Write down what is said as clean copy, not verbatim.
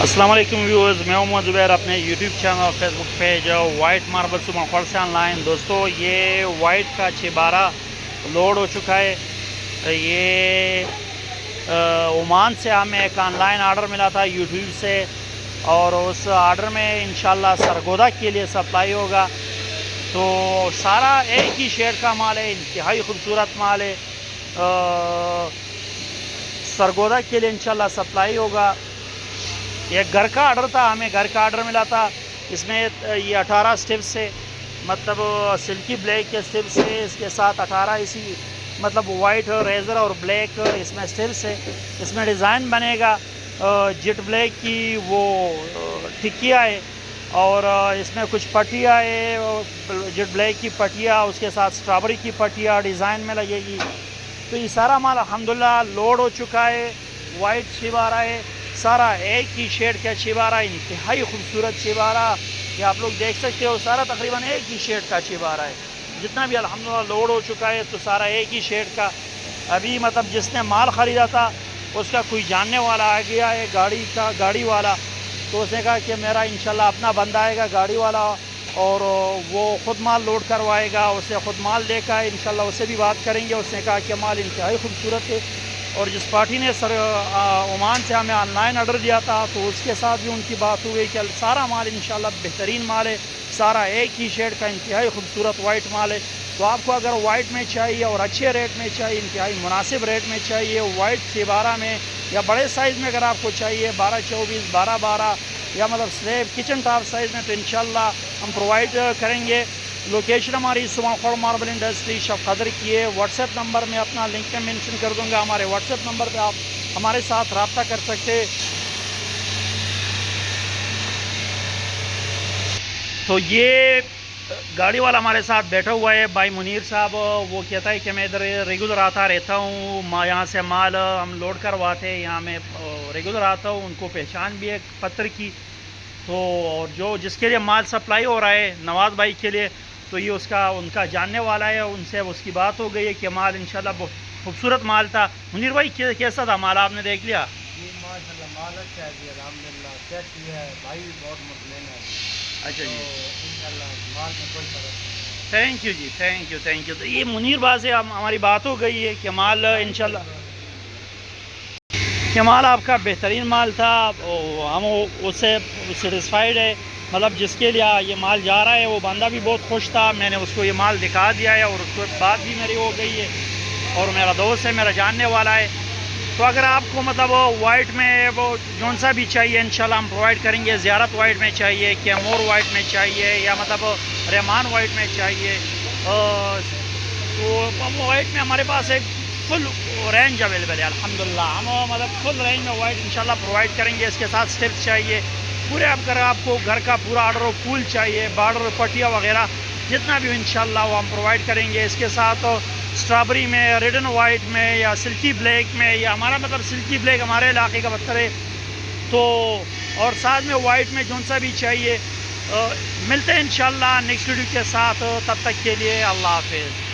السلام علیکم ویورز، میں محمد زبیر اپنے یوٹیوب چینل اور فیس بک پیج وائٹ ماربل سپر سے آن لائن۔ دوستو یہ وائٹ کا 612 لوڈ ہو چکا ہے۔ یہ عمان سے ہمیں ایک آن لائن آرڈر ملا تھا یوٹیوب سے، اور اس آرڈر میں انشاءاللہ سرگودا کے لیے سپلائی ہوگا۔ تو سارا ایک ہی شیڈ کا مال ہے، انتہائی خوبصورت مال ہے۔ سرگودا کے لیے انشاءاللہ سپلائی ہوگا۔ یہ گھر کا آرڈر تھا، ہمیں گھر کا آرڈر ملا تھا۔ اس میں یہ 18 سٹیپس ہے، مطلب سلکی بلیک کے سٹیپس ہے، اس کے ساتھ 18 اسی مطلب وائٹ ریزر اور بلیک اس میں سٹیپس ہے۔ اس میں ڈیزائن بنے گا جیٹ بلیک کی وہ ٹکیا ہے، اور اس میں کچھ پٹیا ہے، جیٹ بلیک کی پٹیا، اس کے ساتھ اسٹرابری کی پٹیا ڈیزائن میں لگے گی۔ تو یہ سارا مال الحمدللہ لوڈ ہو چکا ہے۔ وائٹ 612 ہے، سارا ایک ہی شیڈ کا 612، انتہائی خوبصورت 612۔ یہ آپ لوگ دیکھ سکتے ہو، سارا تقریباً ایک ہی شیڈ کا 612 ہے۔ جتنا بھی الحمدللہ لوڈ ہو چکا ہے تو سارا ایک ہی شیڈ کا۔ ابھی مطلب جس نے مال خریدا تھا اس کا کوئی جاننے والا آ گیا ہے، گاڑی والا، تو اس نے کہا کہ میرا انشاءاللہ اپنا بندہ آئے گا گاڑی والا، اور وہ خود مال لوڈ کروائے گا، اسے خود مال دے گا انشاءاللہ۔ اس سے بھی بات کریں گے۔ اس نے کہا کہ مال انتہائی خوبصورت ہے، اور جس پارٹی نے عمان سے ہمیں آن لائن آرڈر دیا تھا تو اس کے ساتھ بھی ان کی بات ہوئی کہ سارا مال انشاءاللہ بہترین مال ہے، سارا ایک ہی شیڈ کا انتہائی خوبصورت وائٹ مال ہے۔ تو آپ کو اگر وائٹ میں چاہیے اور اچھے ریٹ میں چاہیے، انتہائی مناسب ریٹ میں چاہیے، وائٹ 612 میں یا بڑے سائز میں اگر آپ کو چاہیے 12-24 12-12 یا مطلب سلیب کچن ٹاپ سائز میں، تو انشاءاللہ ہم پرووائڈ کریں گے۔ لوکیشن ہماری سماخوڑ ماربل انڈسٹری شب قدر کی ہے۔ واٹس ایپ نمبر میں اپنا لنک میں مینشن کر دوں گا، ہمارے واٹس ایپ نمبر پہ آپ ہمارے ساتھ رابطہ کر سکتے۔ تو یہ گاڑی والا ہمارے ساتھ بیٹھا ہوا ہے بھائی منیر صاحب۔ وہ کہتا ہے کہ میں ادھر ریگولر آتا رہتا ہوں، یہاں سے مال ہم لوڈ کرواتے ہیں، یہاں میں ریگولر آتا ہوں۔ ان کو پہچان بھی ہے پتھر کی۔ تو اور جس کے لیے مال سپلائی ہو رہا ہے نواز بھائی کے لیے، تو یہ ان کا جاننے والا ہے، ان سے اس کی بات ہو گئی ہے کہ مال انشاءاللہ بہت خوبصورت مال تھا۔ منیر بھائی کیسا تھا مال، آپ نے دیکھ لیا؟ جی ماشاءاللہ مال اچھا ہے جی، الحمدللہ چیک کیا ہے، بھائی بھی بہت مطمئن ہے۔ اچھا جی، انشاءاللہ مال میں کوئی فرق نہیں۔ تھینک یو جی، تھینک یو۔ تو یہ منیر بھائی سے ہماری بات ہو گئی ہے کہ مال انشاءاللہ کہ مال آپ کا بہترین مال تھا، ہم اس سے سیٹسفائیڈ ہے۔ مطلب جس کے لیے یہ مال جا رہا ہے وہ بندہ بھی بہت خوش تھا، میں نے اس کو یہ مال دکھا دیا ہے، اور اس کو بات بھی میری ہو گئی ہے، اور میرا دوست ہے، میرا جاننے والا ہے۔ تو اگر آپ کو مطلب وائٹ میں وہ جون سا بھی چاہیے انشاءاللہ ہم پرووائڈ کریں گے۔ زیارت وائٹ میں چاہیے، کیمور وائٹ میں چاہیے، یا مطلب رحمان وائٹ میں چاہیے، تو وائٹ میں ہمارے پاس ایک فل رینج اویلیبل ہے الحمدللہ۔ ہم مطلب فل رینج میں وائٹ انشاءاللہ پرووائڈ کریں گے۔ اس کے ساتھ سٹیپس چاہیے پورے، اگر آپ کو گھر کا پورا آرڈر ہو، پھول چاہیے، بارڈر پٹیا وغیرہ جتنا بھی انشاءاللہ وہ ہم پرووائڈ کریں گے۔ اس کے ساتھ اسٹرابری میں، ریڈ اینڈ وائٹ میں، یا سلکی بلیک میں، یا ہمارا مطلب سلکی بلیک ہمارے علاقے کا پتھر ہے، تو اور ساتھ میں وائٹ میں جون سا بھی چاہیے۔ ملتے ہیں انشاءاللہ نیکسٹ ویڈیو کے ساتھ، تب تک کے لیے اللہ حافظ۔